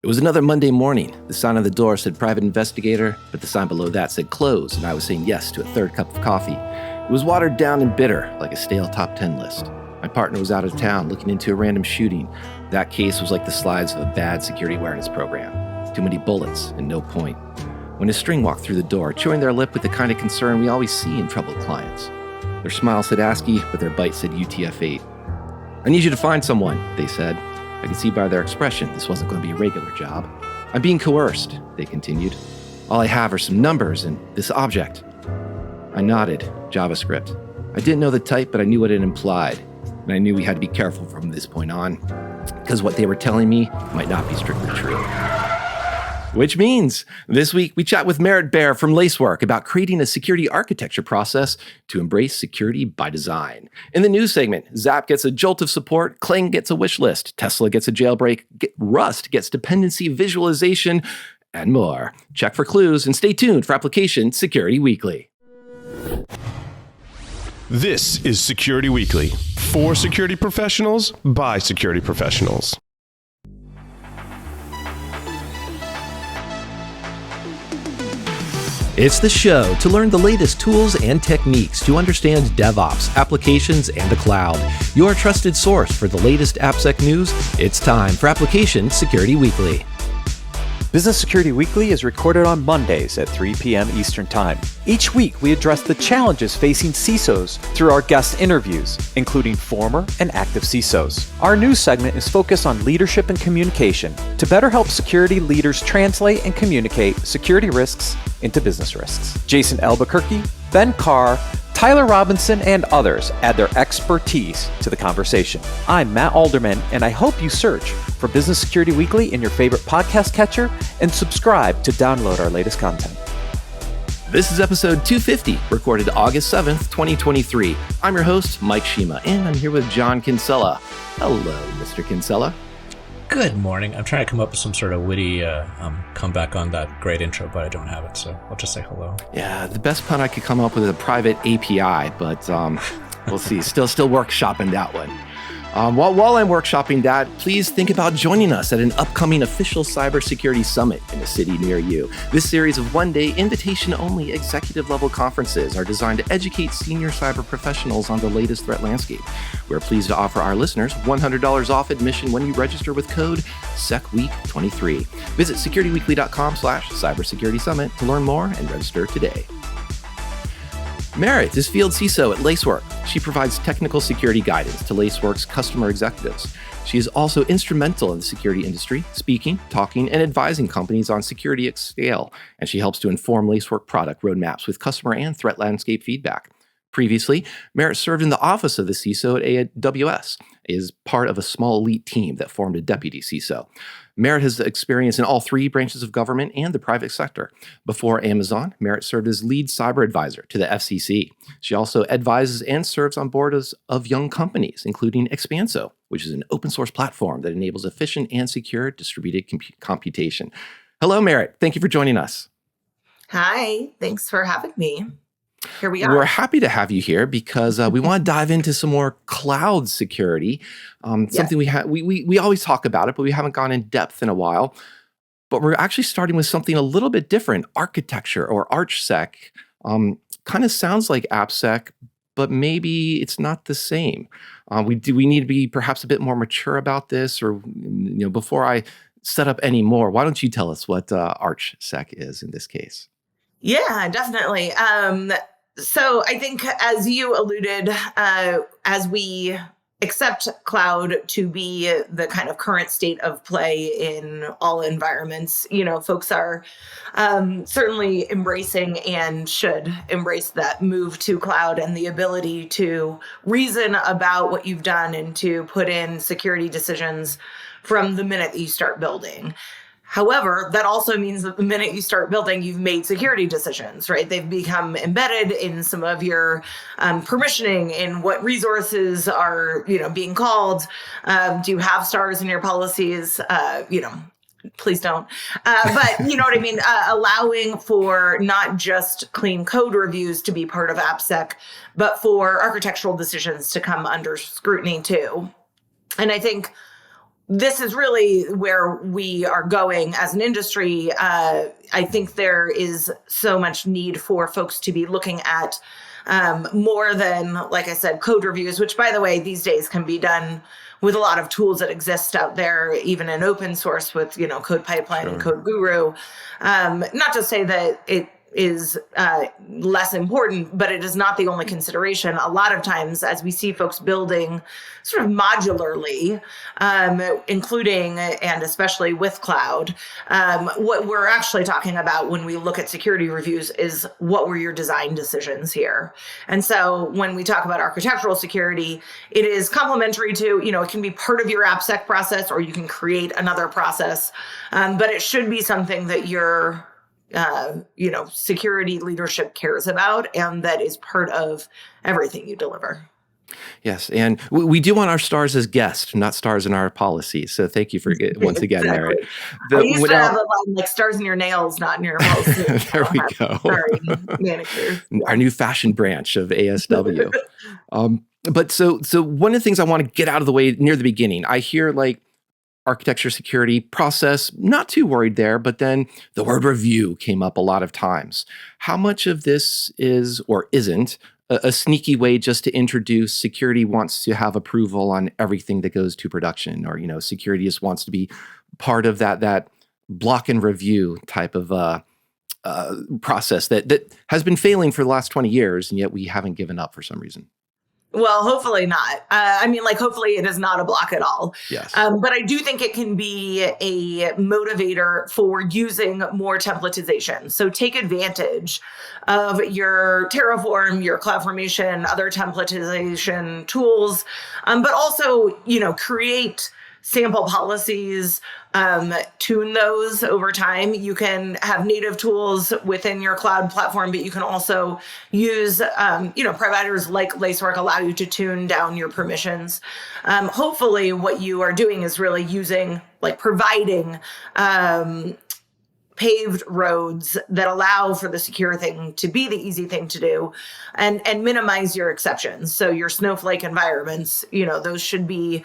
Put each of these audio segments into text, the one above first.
It was another Monday morning. The sign on the door said private investigator, but the sign below that said close, and I was saying yes to a third cup of coffee. It was watered down and bitter, like a stale top 10 list. My partner was out of town looking into a random shooting. That case was like the slides of a bad security awareness program. Too many bullets and no point. When a string walked through the door, chewing their lip with the kind of concern we always see in troubled clients. Their smile said ASCII, but their bite said UTF-8. I need you to find someone, they said. I could see by their expression this wasn't going to be a regular job. I'm being coerced, they continued. All I have are some numbers and this object. I nodded. JavaScript. I didn't know the type, but I knew what it implied. And I knew we had to be careful from this point on, because what they were telling me might not be strictly true. Which means this week we chat with Merritt Baer from Lacework about creating a security architecture process to embrace security by design. In the news segment, Zap gets a jolt of support, Clang gets a wish list, Tesla gets a jailbreak, Rust gets dependency visualization, and more. Check for clues and stay tuned for Application Security Weekly. This is Security Weekly, for security professionals, by security professionals. It's the show to learn the latest tools and techniques to understand DevOps, applications, and the cloud. Your trusted source for the latest Appsec news. It's time for Application Security Weekly. Business Security Weekly is recorded on Mondays at 3 p.m. Eastern Time. Each week, we address the challenges facing CISOs through our guest interviews, including former and active CISOs. Our news segment is focused on leadership and communication to better help security leaders translate and communicate security risks into business risks. Jason Albuquerque, Ben Carr, Tyler Robinson, and others add their expertise to the conversation. I'm Matt Alderman, and I hope you search for Business Security Weekly in your favorite podcast catcher and subscribe to download our latest content. This is episode 250, recorded August 7th, 2023. I'm your host, Mike Shima, and I'm here with John Kinsella. Hello, Mr. Kinsella. Good morning. I'm trying to come up with some sort of witty comeback on that great intro, but I don't have it, so I'll just say hello. Yeah, the best pun I could come up with is a private API, but we'll see. Still workshopping that one. While I'm workshopping that, please think about joining us at an upcoming official cybersecurity summit in a city near you. This series of one-day, invitation-only executive-level conferences are designed to educate senior cyber professionals on the latest threat landscape. We're pleased to offer our listeners $100 off admission when you register with code SECWEEK23. Visit securityweekly.com/cybersecurity summit to learn more and register today. Merritt is Field CISO at Lacework. She provides technical security guidance to Lacework's customer executives. She is also instrumental in the security industry, speaking, talking, and advising companies on security at scale, and she helps to inform Lacework product roadmaps with customer and threat landscape feedback. Previously, Merritt served in the office of the CISO at AWS, is part of a small elite team that formed a deputy CISO. Merritt has experience in all three branches of government and the private sector. Before Amazon, Merritt served as lead cyber advisor to the FCC. She also advises and serves on boards of young companies, including Expanso, which is an open source platform that enables efficient and secure distributed computation. Hello, Merritt. Thank you for joining us. Hi. Thanks for having me. Here we are. We're happy to have you here because we want to dive into some more cloud security. Something we always talk about it, but we haven't gone in depth in a while. But we're actually starting with something a little bit different, architecture or ArchSec. Kind of sounds like Appsec, but maybe it's not the same. We need to be perhaps a bit more mature about this, or before I set up any more, why don't you tell us what ArchSec is in this case? Yeah, definitely. So I think, as you alluded, as we accept cloud to be the kind of current state of play in all environments, folks are certainly embracing and should embrace that move to cloud and the ability to reason about what you've done and to put in security decisions from the minute that you start building. However, that also means that the minute you start building, you've made security decisions, right? They've become embedded in some of your permissioning, in what resources are, being called. Do you have stars in your policies? Please don't. But you know what I mean? Allowing for not just clean code reviews to be part of Appsec, but for architectural decisions to come under scrutiny too. And I think this is really where we are going as an industry. I think there is so much need for folks to be looking at more than, like I said, code reviews, which, by the way, these days can be done with a lot of tools that exist out there, even in open source with, Code Pipeline and Code Guru. Not to say that it is less important, but it is not the only consideration. A lot of times, as we see folks building sort of modularly, including and especially with cloud, what we're actually talking about when we look at security reviews is what were your design decisions here? And so when we talk about architectural security, it is complementary to, it can be part of your Appsec process, or you can create another process, but it should be something that your security leadership cares about, and that is part of everything you deliver. Yes, and we do want our stars as guests, not stars in our policy. So thank you for once again, Exactly. Merritt. I used to have a line like stars in your nails, not in your policy. There we go. Sorry, manicure. Our new fashion branch of ASW. But so one of the things I want to get out of the way near the beginning, I hear like architecture security process, not too worried there, but then the word review came up a lot of times. How much of this is or isn't a sneaky way just to introduce security wants to have approval on everything that goes to production, or, security just wants to be part of that block and review type of process that has been failing for the last 20 years, and yet we haven't given up for some reason. Well, hopefully not. Hopefully it is not a block at all. Yes. But I do think it can be a motivator for using more templatization. So take advantage of your Terraform, your CloudFormation, other templatization tools, but also, create sample policies, tune those over time. You can have native tools within your cloud platform, but you can also use, providers like Lacework allow you to tune down your permissions. Hopefully what you are doing is really providing, paved roads that allow for the secure thing to be the easy thing to do, and minimize your exceptions. So your snowflake environments, those should be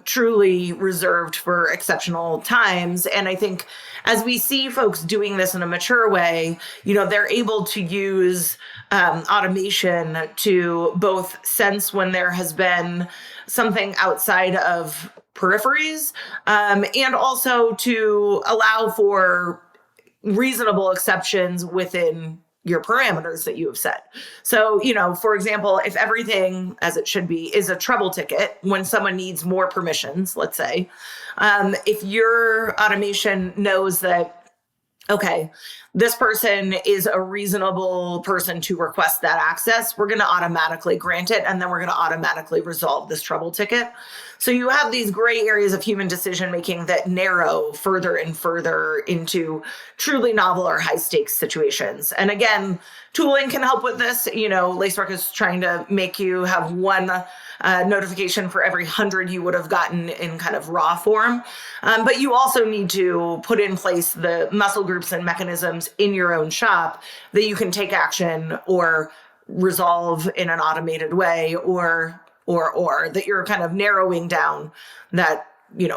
truly reserved for exceptional times. And I think as we see folks doing this in a mature way, they're able to use automation to both sense when there has been something outside of peripheries, and also to allow for reasonable exceptions within your parameters that you have set. So, for example, if everything as it should be is a trouble ticket when someone needs more permissions, let's say, if your automation knows that, okay, this person is a reasonable person to request that access, we're going to automatically grant it, and then we're going to automatically resolve this trouble ticket. So you have these gray areas of human decision-making that narrow further and further into truly novel or high-stakes situations. And again, tooling can help with this. Lacework is trying to make you have one notification for every 100 you would have gotten in kind of raw form. But you also need to put in place the muscle groups and mechanisms in your own shop that you can take action or resolve in an automated way, or that you're kind of narrowing down that,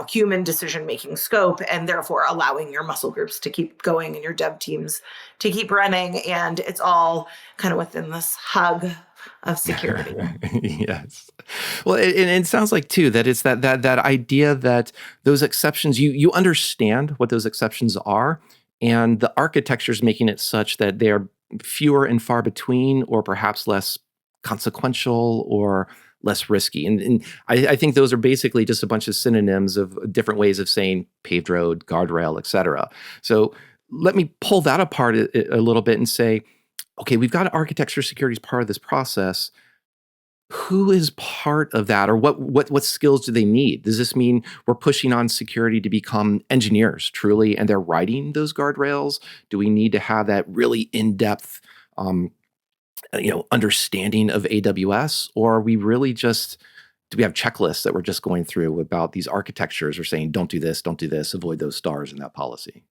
human decision-making scope, and therefore allowing your muscle groups to keep going and your dev teams to keep running. And it's all kind of within this hug of security. Yes. Well, it sounds like too that it's that idea that those exceptions, you understand what those exceptions are, and the architecture is making it such that they're fewer and far between, or perhaps less consequential or less risky. And I think those are basically just a bunch of synonyms of different ways of saying paved road, guardrail, et cetera. So let me pull that apart a little bit and say, okay, we've got architecture security as part of this process. Who is part of that, or what skills do they need? Does this mean we're pushing on security to become engineers truly, and they're writing those guardrails? Do we need to have that really in-depth understanding of AWS, or are we really just, do we have checklists that we're just going through about these architectures? We're saying, don't do this, avoid those stars in that policy.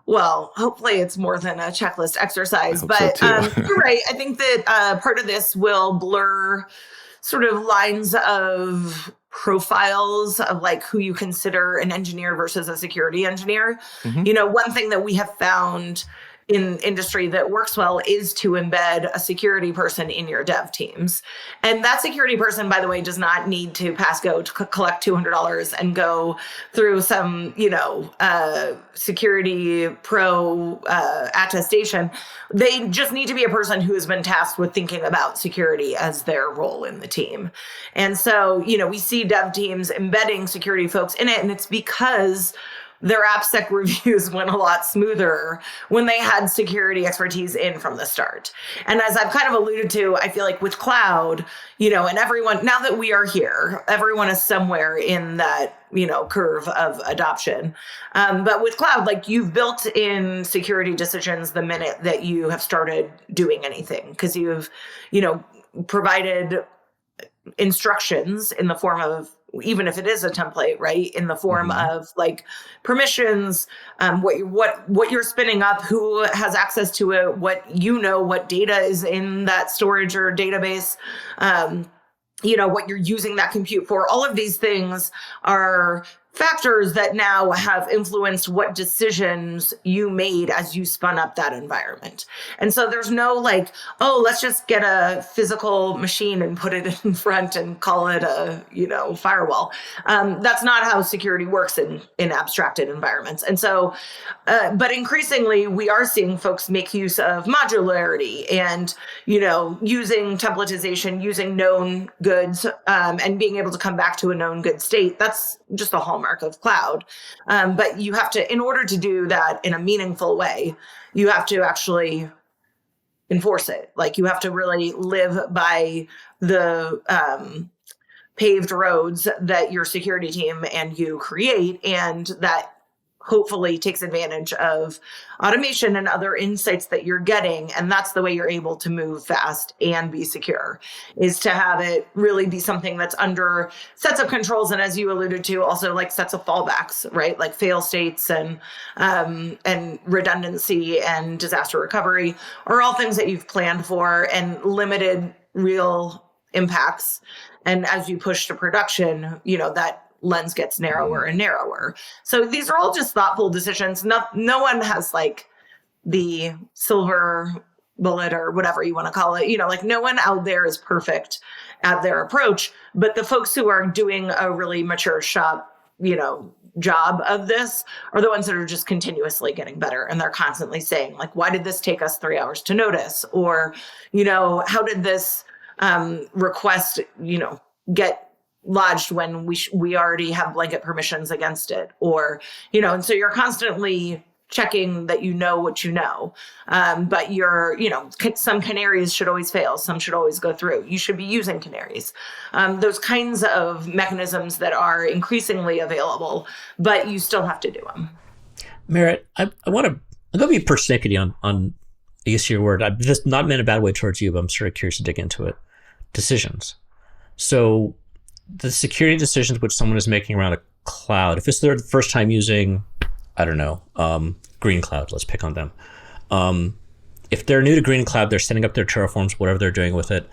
Well, hopefully it's more than a checklist exercise, but so you're right. I think that part of this will blur sort of lines of profiles of like who you consider an engineer versus a security engineer. One thing that we have found in industry that works well is to embed a security person in your dev teams. And that security person, by the way, does not need to pass go to collect $200 and go through some, security pro attestation. They just need to be a person who has been tasked with thinking about security as their role in the team. And so, we see dev teams embedding security folks in it, and it's because their Appsec reviews went a lot smoother when they had security expertise in from the start. And as I've kind of alluded to, I feel like with cloud, and everyone, now that we are here, everyone is somewhere in that, curve of adoption. But with cloud, like you've built in security decisions the minute that you have started doing anything, because you've, provided instructions in the form of, even if it is a template, right, in the form of like permissions, what you're spinning up, who has access to it, what data is in that storage or database, what you're using that compute for. All of these things are factors that now have influenced what decisions you made as you spun up that environment. And so there's no like, oh, let's just get a physical machine and put it in front and call it a, firewall. That's not how security works in abstracted environments. And so, but increasingly we are seeing folks make use of modularity and, using templatization, using known goods, and being able to come back to a known good state. That's just a hallmark of cloud. But you have to, in order to do that in a meaningful way, you have to actually enforce it. Like you have to really live by the paved roads that your security team and you create, and that hopefully takes advantage of automation and other insights that you're getting. And that's the way you're able to move fast and be secure, is to have it really be something that's under sets of controls. And as you alluded to, also like sets of fallbacks, right? Like fail states and redundancy and disaster recovery are all things that you've planned for and limited real impacts. And as you push to production, that lens gets narrower and narrower. So these are all just thoughtful decisions. No one has like the silver bullet or whatever you want to call it. Like no one out there is perfect at their approach, but the folks who are doing a really mature job of this are the ones that are just continuously getting better. And they're constantly saying like, why did this take us 3 hours to notice? Or, how did this request, get lodged when we already have blanket permissions against it, or, and so you're constantly checking that what you know. But some canaries should always fail. Some should always go through. You should be using canaries. Those kinds of mechanisms that are increasingly available, but you still have to do them. Merritt, I'm going to be persnickety on I guess your word. This not meant a bad way towards you, but I'm sort of curious to dig into it. Decisions. So the security decisions which someone is making around a cloud, if it's their first time using, I don't know, Green Cloud, let's pick on them. If they're new to Green Cloud, they're setting up their Terraforms, whatever they're doing with it.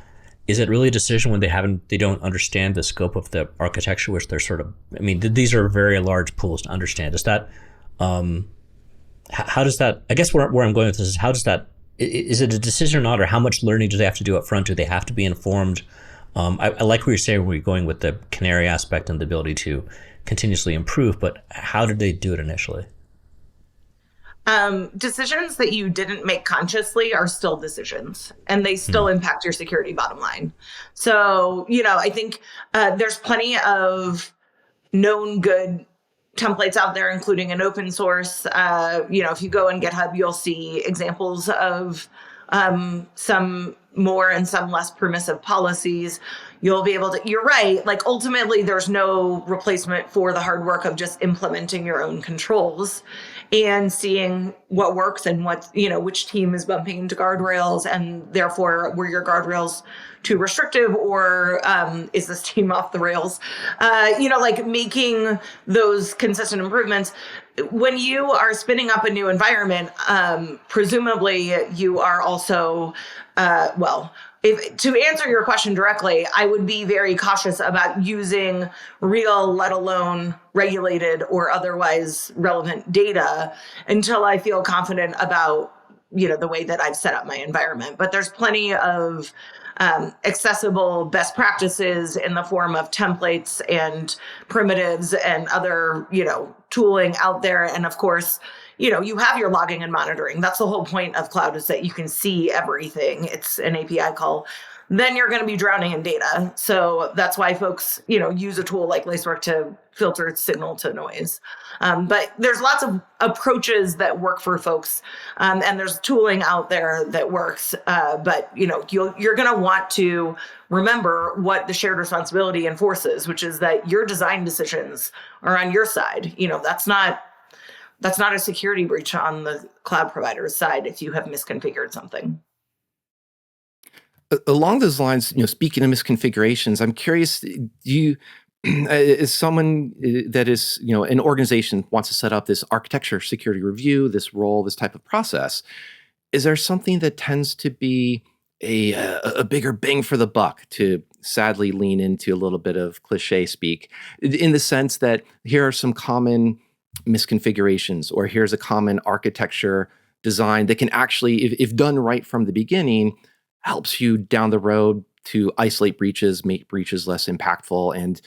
Is it really a decision when they don't understand the scope of the architecture, which they're these are very large pools to understand. Is that, how does that, I guess where I'm going with this is, how does that, is it a decision or not, or how much learning do they have to do up front? Do they have to be informed? I like what you're saying, where you're going with the canary aspect and the ability to continuously improve, but how did they do it initially? Decisions that you didn't make consciously are still decisions, and they still impact your security bottom line. So, I think there's plenty of known good templates out there, including an open source. If you go on GitHub, you'll see examples of some more and some less permissive policies. You'll be able to, you're right, like ultimately there's no replacement for the hard work of just implementing your own controls and seeing what works and what, which team is bumping into guardrails, and therefore were your guardrails too restrictive, or is this team off the rails? Like making those consistent improvements. When you are spinning up a new environment, presumably you are also, to answer your question directly, I would be very cautious about using real, let alone regulated or otherwise relevant data until I feel confident about, the way that I've set up my environment. But there's plenty of accessible best practices in the form of templates and primitives and other, tooling out there. And of course, you have your logging and monitoring. That's the whole point of cloud, is that you can see everything. It's an API call. Then you're going to be drowning in data. So that's why folks, use a tool like Lacework to filter signal to noise. But there's lots of approaches that work for folks. And there's tooling out there that works. But, you're going to want to remember what the shared responsibility enforces, which is that your design decisions are on your side. That's not a security breach on the cloud provider's side if you have misconfigured something. Along those lines, speaking of misconfigurations, I'm curious, do you, as someone that is, an organization wants to set up this architecture security review, this role, this type of process, is there something that tends to be a bigger bang for the buck, to sadly lean into a little bit of cliche speak, in the sense that here are some common misconfigurations, or here's a common architecture design that can actually, if done right from the beginning, helps you down the road to isolate breaches, make breaches less impactful. And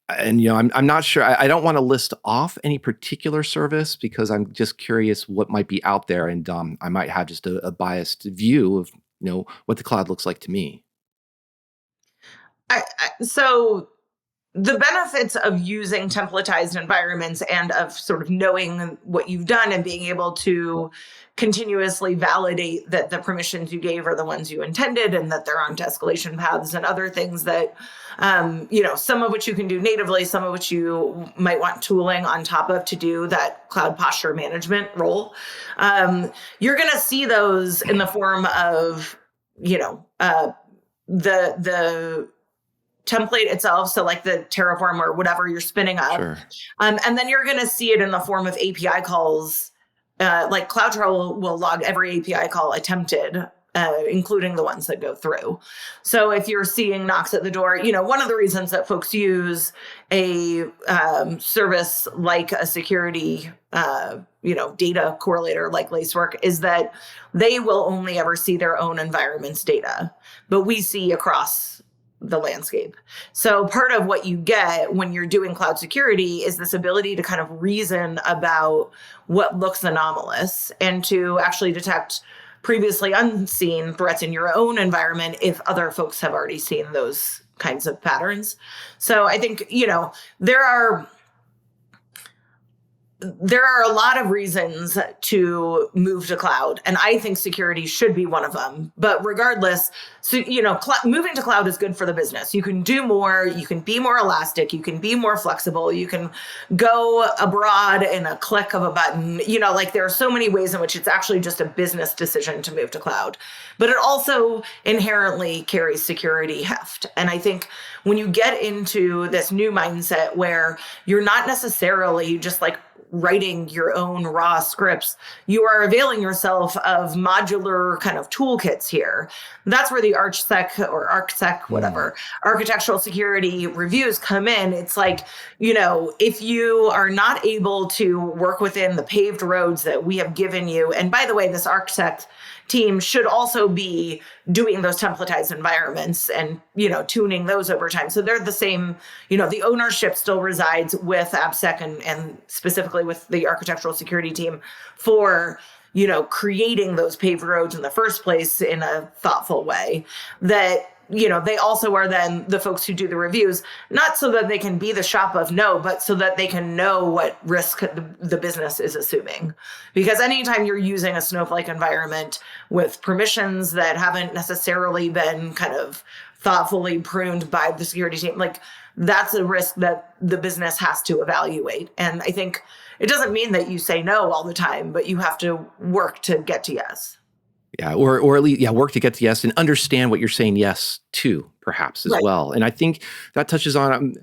I'm not sure. I don't want to list off any particular service because I'm just curious what might be out there, and I might have just a biased view of what the cloud looks like to me. So the benefits of using templatized environments and of sort of knowing what you've done and being able to continuously validate that the permissions you gave are the ones you intended and that they're on escalation paths and other things that, some of which you can do natively, some of which you might want tooling on top of to do that cloud posture management role. You're going to see those in the form of, the template itself, so like the Terraform or whatever you're spinning up. Sure. And then you're going to see it in the form of API calls. Like CloudTrail will log every API call attempted, including the ones that go through. So if you're seeing knocks at the door, one of the reasons that folks use a service like a security, data correlator like Lacework is that they will only ever see their own environment's data, but we see across the landscape. So part of what you get when you're doing cloud security is this ability to kind of reason about what looks anomalous and to actually detect previously unseen threats in your own environment if other folks have already seen those kinds of patterns. So I think, there are a lot of reasons to move to cloud, and I think security should be one of them. But regardless, moving to cloud is good for the business. You can do more, you can be more elastic, you can be more flexible, you can go abroad in a click of a button. There are so many ways in which it's actually just a business decision to move to cloud. But it also inherently carries security heft. And I think when you get into this new mindset where you're not necessarily just like writing your own raw scripts, you are availing yourself of modular kind of toolkits here. That's where the ArchSec or ArchSec, whatever, architectural security reviews come in. It's like, if you are not able to work within the paved roads that we have given you, and by the way, this ArchSec team should also be doing those templatized environments and, tuning those over time. So they're the same, the ownership still resides with Appsec and specifically with the architectural security team for, creating those paved roads in the first place in a thoughtful way that, they also are then the folks who do the reviews, not so that they can be the shop of no, but so that they can know what risk the business is assuming. Because anytime you're using a Snowflake environment with permissions that haven't necessarily been kind of thoughtfully pruned by the security team, like that's a risk that the business has to evaluate. And I think it doesn't mean that you say no all the time, but you have to work to get to yes. Yeah, or at least work to get to yes and understand what you're saying yes to, perhaps as Right. well. And I think that touches on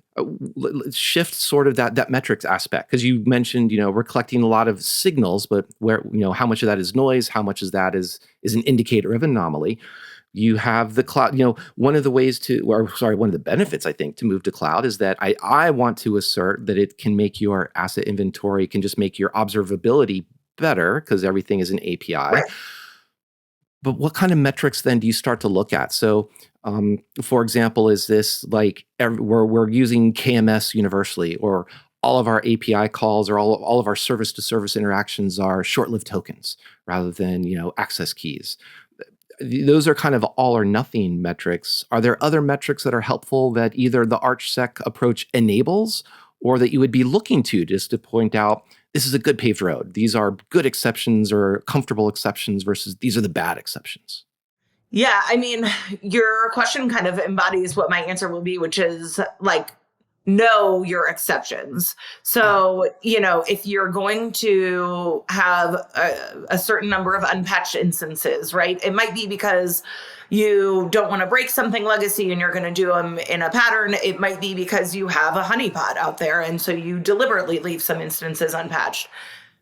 shift sort of that metrics aspect, because you mentioned we're collecting a lot of signals, but where how much of that is noise, how much of that is an indicator of anomaly. You have the cloud. One of the one of the benefits I think to move to cloud is that I want to assert that it can make your asset inventory, can just make your observability better because everything is an API. Right. But what kind of metrics then do you start to look at? So, for example, is this like we're using KMS universally, or all of our API calls or all of our service-to-service interactions are short-lived tokens rather than access keys? Those are kind of all or nothing metrics. Are there other metrics that are helpful that either the ArchSec approach enables, or that you would be looking to just to point out, this is a good paved road, these are good exceptions or comfortable exceptions versus these are the bad exceptions? Yeah, I mean, your question kind of embodies what my answer will be, which is like, know your exceptions. So, if you're going to have a certain number of unpatched instances, right? It might be because you don't want to break something legacy and you're going to do them in a pattern. It might be because you have a honeypot out there, and so you deliberately leave some instances unpatched.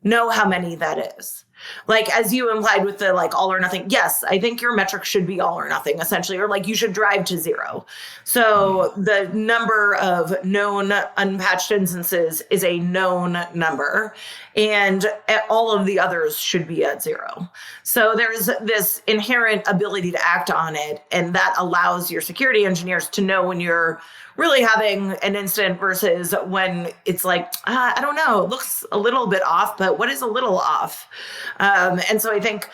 Know how many that is. Like, as you implied with the all or nothing, yes, I think your metric should be all or nothing, essentially, or you should drive to zero. So the number of known unpatched instances is a known number, and all of the others should be at zero. So there's this inherent ability to act on it, and that allows your security engineers to know when you're really having an incident versus when it's I don't know, it looks a little bit off, but what is a little off? And so I think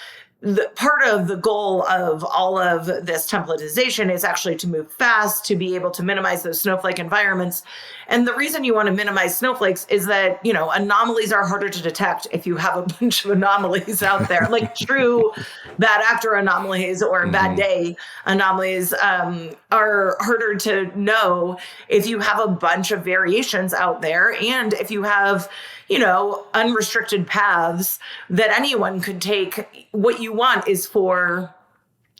part of the goal of all of this templatization is actually to move fast, to be able to minimize those snowflake environments. And the reason you want to minimize snowflakes is that, anomalies are harder to detect if you have a bunch of anomalies out there, like true bad actor anomalies or bad day anomalies are harder to know if you have a bunch of variations out there. And if you have unrestricted paths that anyone could take, what you want is for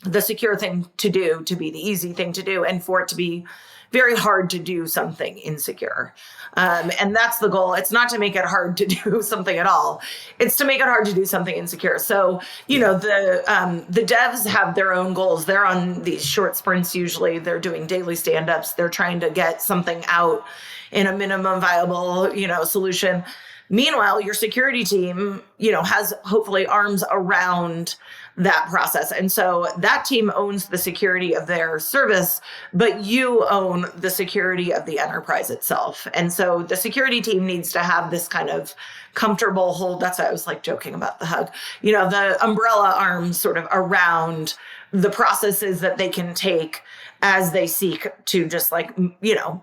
the secure thing to do to be the easy thing to do, and for it to be very hard to do something insecure. And that's the goal. It's not to make it hard to do something at all. It's to make it hard to do something insecure. So, the devs have their own goals. They're on these short sprints. Usually they're doing daily stand-ups. They're trying to get something out in a minimum viable, solution. Meanwhile, your security team, has hopefully arms around that process. And so that team owns the security of their service, but you own the security of the enterprise itself. And so the security team needs to have this kind of comfortable hold. That's why I was joking about the hug, the umbrella arms sort of around the processes that they can take as they seek to just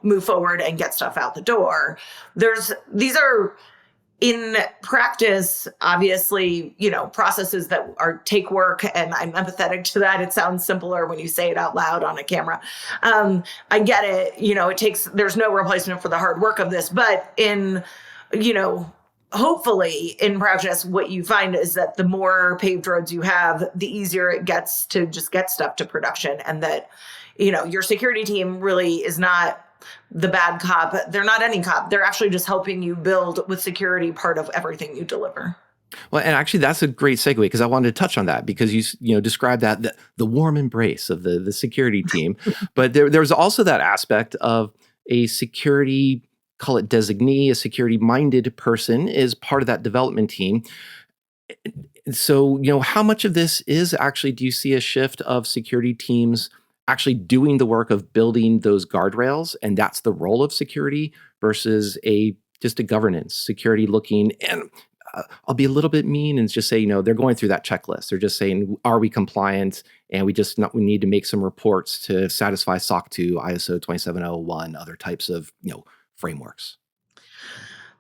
move forward and get stuff out the door. These are, in practice, obviously, processes that take work, and I'm empathetic to that. It sounds simpler when you say it out loud on a camera. I get it. There's no replacement for the hard work of this, but hopefully in practice, what you find is that the more paved roads you have, the easier it gets to just get stuff to production, and that, your security team really is not the bad cop. They're not any cop. They're actually just helping you build with security part of everything you deliver. Well, and actually that's a great segue, because I wanted to touch on that, because you described that the warm embrace of the security team, but there's also that aspect of a security, call it designee, a security minded person is part of that development team. So, how much of this is actually, do you see a shift of security teams actually doing the work of building those guardrails, and that's the role of security, versus just a governance security looking, and I'll be a little bit mean and just say, they're going through that checklist. They're just saying, are we compliant? And we need to make some reports to satisfy SOC 2, ISO 27001, other types of, frameworks.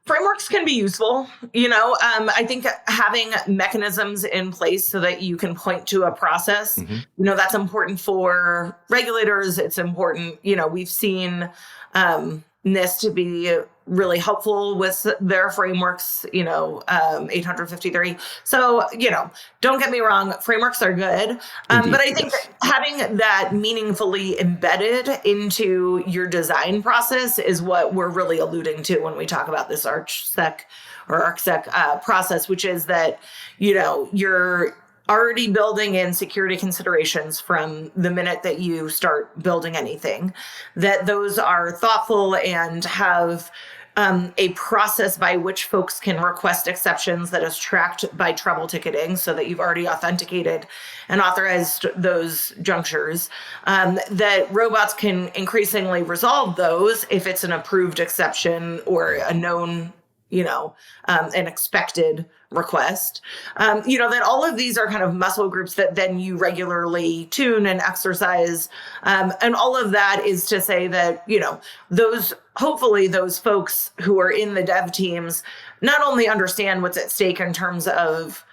Frameworks can be useful. I think having mechanisms in place so that you can point to a process, that's important for regulators. It's important. We've seen NIST to be really helpful with their frameworks, 853. So, don't get me wrong, frameworks are good. But I think that having that meaningfully embedded into your design process is what we're really alluding to when we talk about this ArchSec process, which is that, you're already building in security considerations from the minute that you start building anything, that those are thoughtful and have a process by which folks can request exceptions that is tracked by trouble ticketing, so that you've already authenticated and authorized those junctures, that robots can increasingly resolve those if it's an approved exception or a known, an expected request, that all of these are kind of muscle groups that then you regularly tune and exercise. And all of that is to say that, hopefully those folks who are in the dev teams not only understand what's at stake in terms of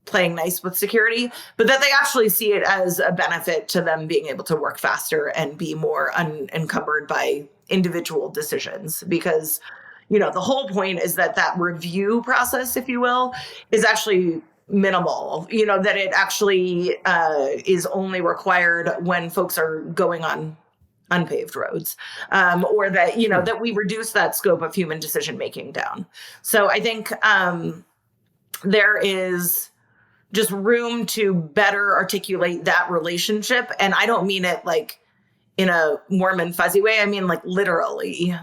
playing nice with security, but that they actually see it as a benefit to them being able to work faster and be more unencumbered by individual decisions. Because the whole point is that review process, if you will, is actually minimal, that it actually is only required when folks are going on unpaved roads, or that, that we reduce that scope of human decision-making down. So I think there is just room to better articulate that relationship. And I don't mean it in a warm and fuzzy way. I mean, literally,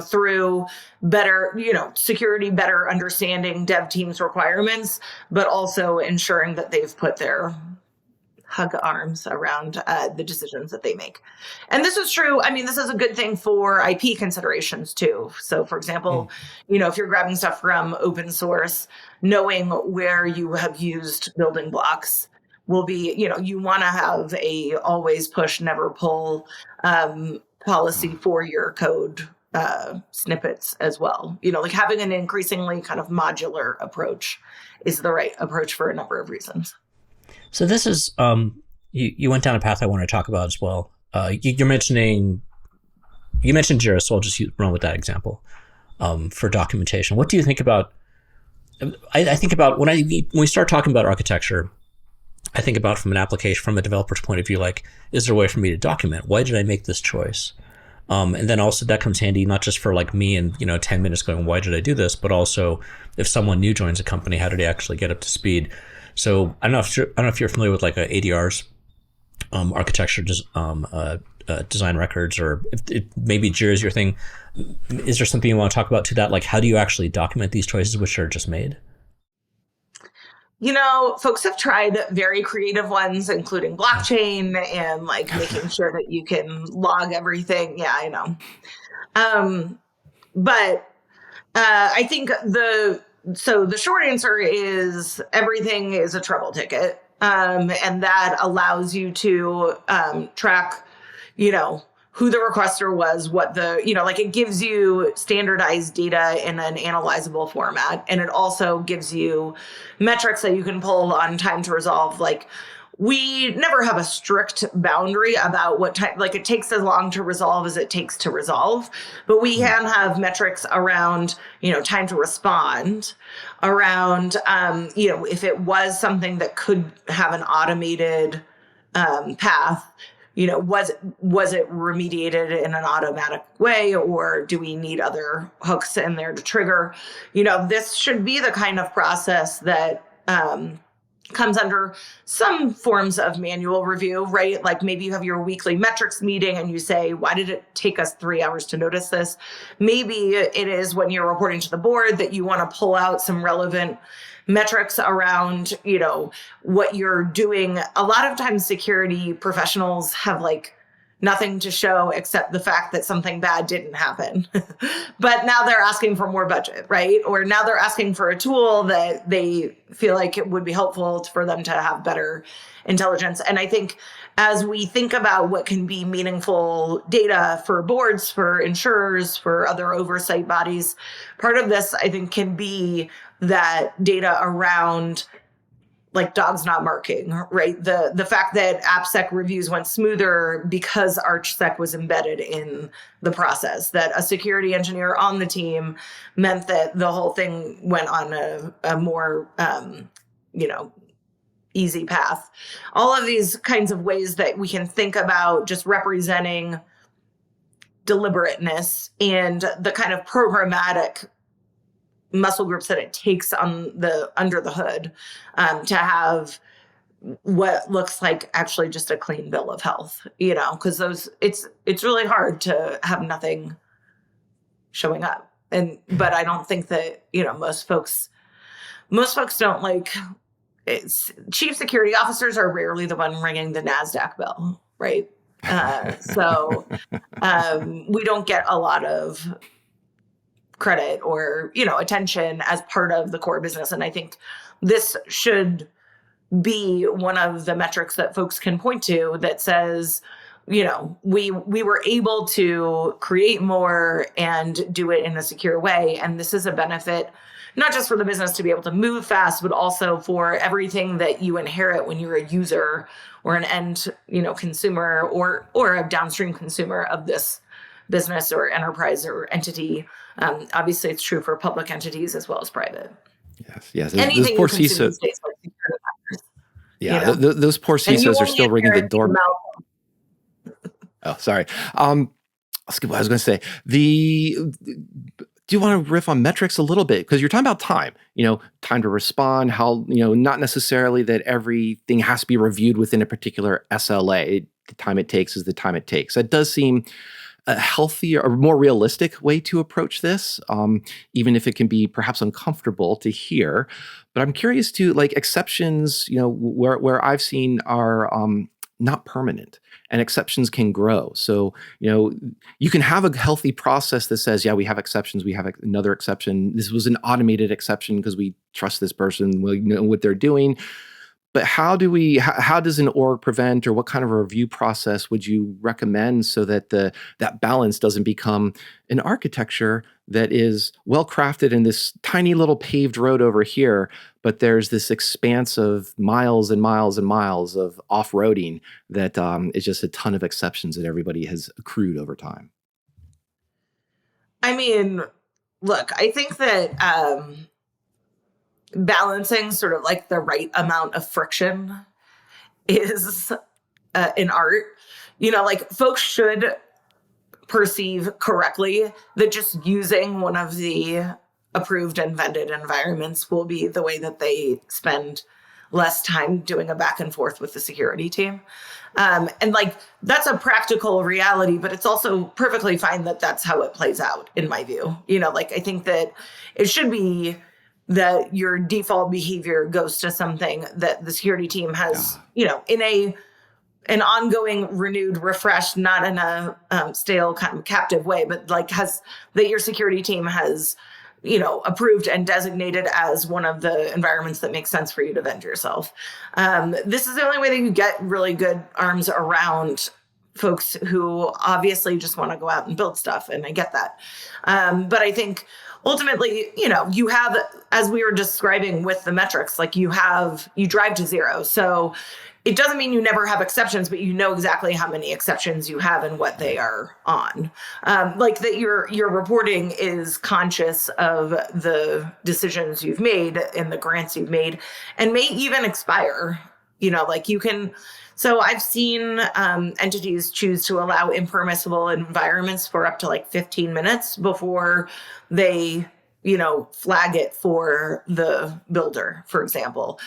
through better, security, better understanding dev teams' requirements, but also ensuring that they've put their hug arms around the decisions that they make. And this is true. I mean, this is a good thing for IP considerations too. So for example, if you're grabbing stuff from open source, knowing where you have used building blocks will be, you want to have a always push, never pull policy for your code snippets as well. Having an increasingly kind of modular approach is the right approach for a number of reasons. So this is, you went down a path I want to talk about as well. You mentioned Jira, so I'll just run with that example for documentation. What do you think about, I think about when we start talking about architecture, I think about from a developer's point of view, is there a way for me to document? Why did I make this choice? And then also that comes handy, not just for me and, 10 minutes going, why did I do this? But also if someone new joins a company, how did they actually get up to speed? So I don't know if you're familiar with ADRs, architecture, design records, or if maybe Jira is your thing. Is there something you want to talk about to that? How do you actually document these choices which are just made? Folks have tried very creative ones, including blockchain and making sure that you can log everything. Yeah, I know. But I think the short answer is everything is a trouble ticket. And that allows you to track, who the requester was, what it gives you standardized data in an analyzable format. And it also gives you metrics that you can pull on time to resolve. We never have a strict boundary about what time, it takes as long to resolve as it takes to resolve, but we can have metrics around, time to respond, around, if it was something that could have an automated path, was it remediated in an automatic way, or do we need other hooks in there to trigger? This should be the kind of process that comes under some forms of manual review, right? Maybe you have your weekly metrics meeting and you say, why did it take us 3 hours to notice this? Maybe it is when you're reporting to the board that you want to pull out some relevant metrics around, what you're doing. A lot of times security professionals have nothing to show except the fact that something bad didn't happen. But now they're asking for more budget, right? Or now they're asking for a tool that they feel like it would be helpful for them to have better intelligence. And I think as we think about what can be meaningful data for boards, for insurers, for other oversight bodies, part of this, I think, can be that data around like dogs not marking, right? The fact that Appsec reviews went smoother because ArchSec was embedded in the process, that a security engineer on the team meant that the whole thing went on a more, easy path. All of these kinds of ways that we can think about just representing deliberateness and the kind of programmatic muscle groups that it takes under the hood to have what looks like actually just a clean bill of health, because it's really hard to have nothing showing up. But I don't think that, most folks don't like chief security officers are rarely the one ringing the NASDAQ bell, right? So we don't get a lot of credit or, attention as part of the core business. And I think this should be one of the metrics that folks can point to that says, we were able to create more and do it in a secure way. And this is a benefit, not just for the business to be able to move fast, but also for everything that you inherit when you're a user or an end, consumer or a downstream consumer of this business or enterprise or entity. Obviously, it's true for public entities as well as private. Yes. Anything those poor you consume CISOs. these days, like security matters, Yeah, those poor CISOs are still ringing the door. Oh, sorry. I was going to say do you want to riff on metrics a little bit? Because you're talking about time, time to respond, how, not necessarily that everything has to be reviewed within a particular SLA. The time it takes is the time it takes. That does seem a healthier or more realistic way to approach this, even if it can be perhaps uncomfortable to hear. But I'm curious to exceptions, where I've seen are not permanent. And exceptions can grow. So, you can have a healthy process that says, yeah, we have exceptions. We have another exception. This was an automated exception because we trust this person. We know what they're doing. But how does an org prevent, or what kind of a review process would you recommend so that that balance doesn't become an architecture that is well crafted in this tiny little paved road over here, but there's this expanse of miles and miles and miles of off-roading that is just a ton of exceptions that everybody has accrued over time? I mean, look, I think that balancing sort of like the right amount of friction is an art. Folks should perceive correctly that just using one of the approved and vended environments will be the way that they spend less time doing a back and forth with the security team. And that's a practical reality, but it's also perfectly fine that that's how it plays out, in my view. I think that it should be that your default behavior goes to something that the security team has, in an ongoing, renewed, refreshed, not in a stale kind of captive way, but that your security team has, approved and designated as one of the environments that makes sense for you to vend yourself. This is the only way that you get really good arms around folks who obviously just want to go out and build stuff. And I get that. But I think ultimately, you have, as we were describing with the metrics, you drive to zero. So it doesn't mean you never have exceptions, but you know exactly how many exceptions you have and what they are on. That your reporting is conscious of the decisions you've made and the grants you've made, and may even expire. You can. So I've seen entities choose to allow impermissible environments for up to 15 minutes before they, flag it for the builder, for example.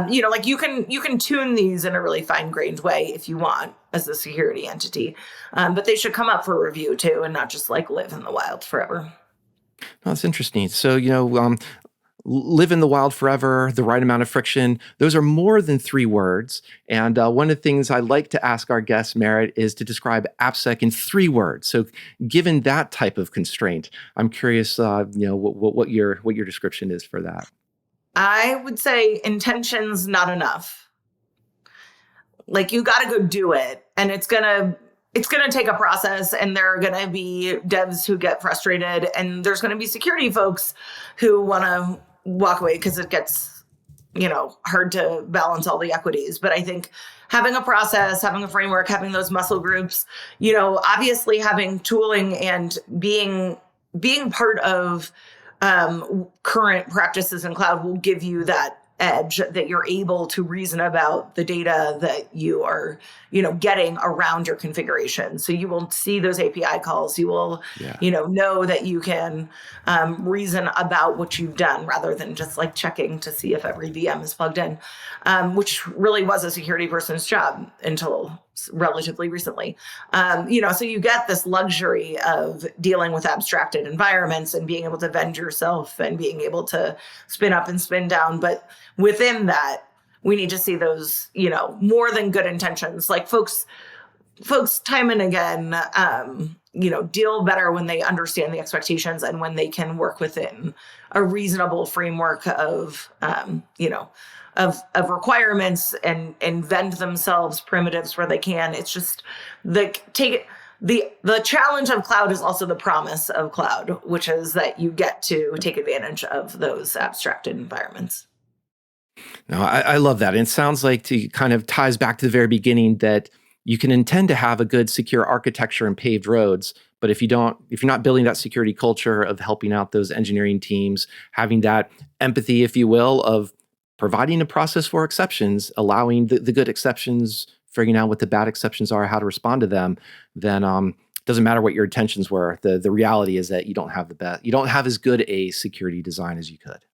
You can tune these in a really fine-grained way if you want as a security entity, but they should come up for review too, and not just live in the wild forever. That's interesting. So, live in the wild forever, the right amount of friction. Those are more than 3 words. And one of the things I like to ask our guest, Merritt, is to describe Appsec in 3 words. So given that type of constraint, I'm curious, what your description is for that. I would say intention's not enough. You got to go do it. And it's going to take a process, and there are going to be devs who get frustrated, and there's going to be security folks who want to walk away because it gets hard to balance all the equities. But I think having a process, having a framework, having those muscle groups, obviously having tooling and being part of current practices in cloud will give you that edge that you're able to reason about the data that you are, getting around your configuration. So you will see those API calls. You will, know that you can reason about what you've done rather than just like checking to see if every VM is plugged in, which really was a security person's job until relatively recently. So you get this luxury of dealing with abstracted environments and being able to vend yourself and being able to spin up and spin down. But within that, we need to see those, more than good intentions. Like folks time and again, deal better when they understand the expectations and when they can work within a reasonable framework of requirements and vend themselves primitives where they can. It's just the challenge of cloud is also the promise of cloud, which is that you get to take advantage of those abstracted environments. No, I love that. And it sounds like it kind of ties back to the very beginning that you can intend to have a good secure architecture and paved roads, but if you're not building that security culture of helping out those engineering teams, having that empathy, if you will, of providing a process for exceptions, allowing the good exceptions, figuring out what the bad exceptions are, how to respond to them, then doesn't matter what your intentions were. The reality is that you don't have as good a security design as you could.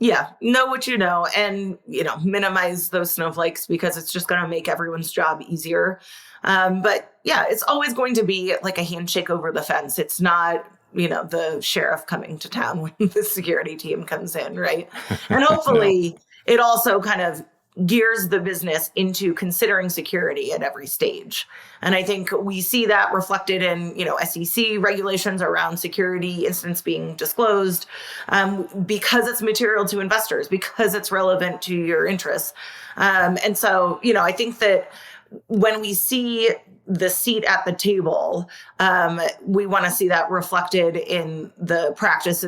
Yeah, know what you know and, minimize those snowflakes because it's just going to make everyone's job easier. But yeah, it's always going to be like a handshake over the fence. It's not, the sheriff coming to town when the security team comes in, right? And hopefully it also kind of gears the business into considering security at every stage. And I think we see that reflected in, SEC regulations around security incidents being disclosed because it's material to investors, because it's relevant to your interests. And so, I think that when we see the seat at the table, we want to see that reflected in the practice.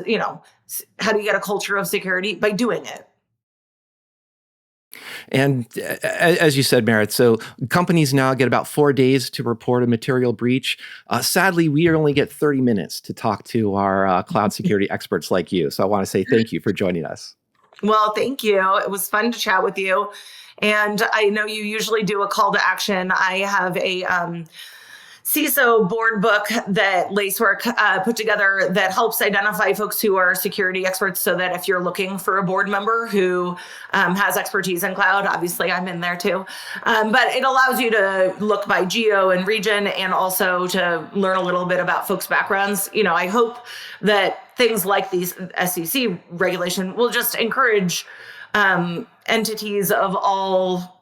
How do you get a culture of security? By doing it. And as you said, Merritt, so companies now get about 4 days to report a material breach. Sadly, we only get 30 minutes to talk to our cloud security experts like you. So I want to say thank you for joining us. Well, thank you. It was fun to chat with you. And I know you usually do a call to action. I have a CISO board book that Lacework put together that helps identify folks who are security experts so that if you're looking for a board member who has expertise in cloud, obviously I'm in there too, but it allows you to look by geo and region and also to learn a little bit about folks' backgrounds. I hope that things like these SEC regulation will just encourage entities of all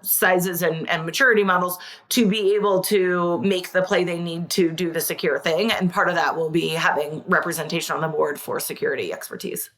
sizes and maturity models to be able to make the play they need to do the secure thing. And part of that will be having representation on the board for security expertise.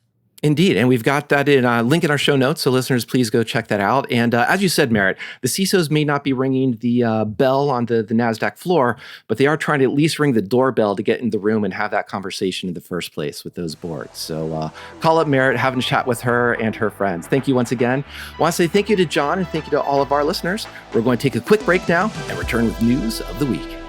Indeed. And we've got that in a link in our show notes. So listeners, please go check that out. And as you said, Merritt, the CISOs may not be ringing the bell on the NASDAQ floor, but they are trying to at least ring the doorbell to get in the room and have that conversation in the first place with those boards. So call up Merritt, have a chat with her and her friends. Thank you once again. I want to say thank you to John and thank you to all of our listeners. We're going to take a quick break now and return with news of the week.